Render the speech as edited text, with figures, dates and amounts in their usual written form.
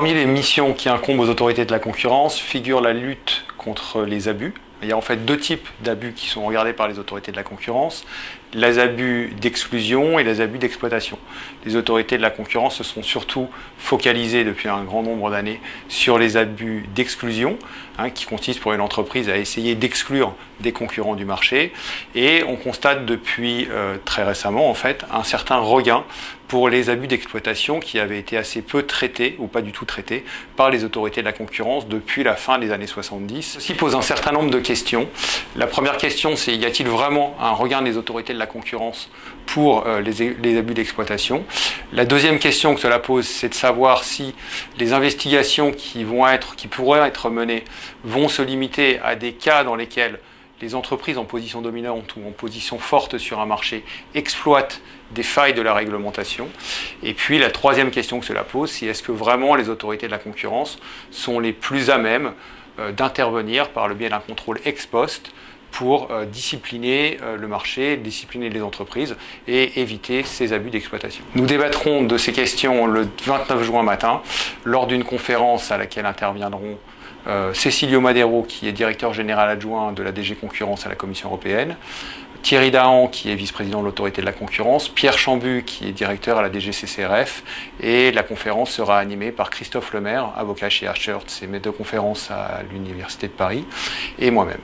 Parmi les missions qui incombent aux autorités de la concurrence figure la lutte contre les abus. Il y a en fait deux types d'abus qui sont regardés par les autorités de la concurrence, les abus d'exclusion et les abus d'exploitation. Les autorités de la concurrence se sont surtout focalisées depuis un grand nombre d'années sur les abus d'exclusion, qui consistent pour une entreprise à essayer d'exclure des concurrents du marché. Et on constate depuis très récemment en fait un certain regain pour les abus d'exploitation qui avaient été assez peu traités ou pas du tout traités par les autorités de la concurrence depuis la fin des années 70. Ceci pose un certain nombre de questions. La première question, c'est y a-t-il vraiment un regain des autorités de la concurrence pour les abus d'exploitation? La deuxième question que cela pose, c'est de savoir si les investigations qui pourraient être menées vont se limiter à des cas dans lesquels les entreprises en position dominante ou en position forte sur un marché exploitent des failles de la réglementation. Et puis la troisième question que cela pose, c'est est-ce que vraiment les autorités de la concurrence sont les plus à même d'intervenir par le biais d'un contrôle ex post pour discipliner le marché, discipliner les entreprises et éviter ces abus d'exploitation. Nous débattrons de ces questions le 29 juin matin lors d'une conférence à laquelle interviendront Cecilio Madero, qui est directeur général adjoint de la DG Concurrence à la Commission européenne, Thierry Dahan, qui est vice-président de l'autorité de la concurrence, Pierre Chambu, qui est directeur à la DGCCRF, et la conférence sera animée par Christophe Lemaire, avocat chez Ashurst, c'est maître de conférence à l'Université de Paris, et moi-même.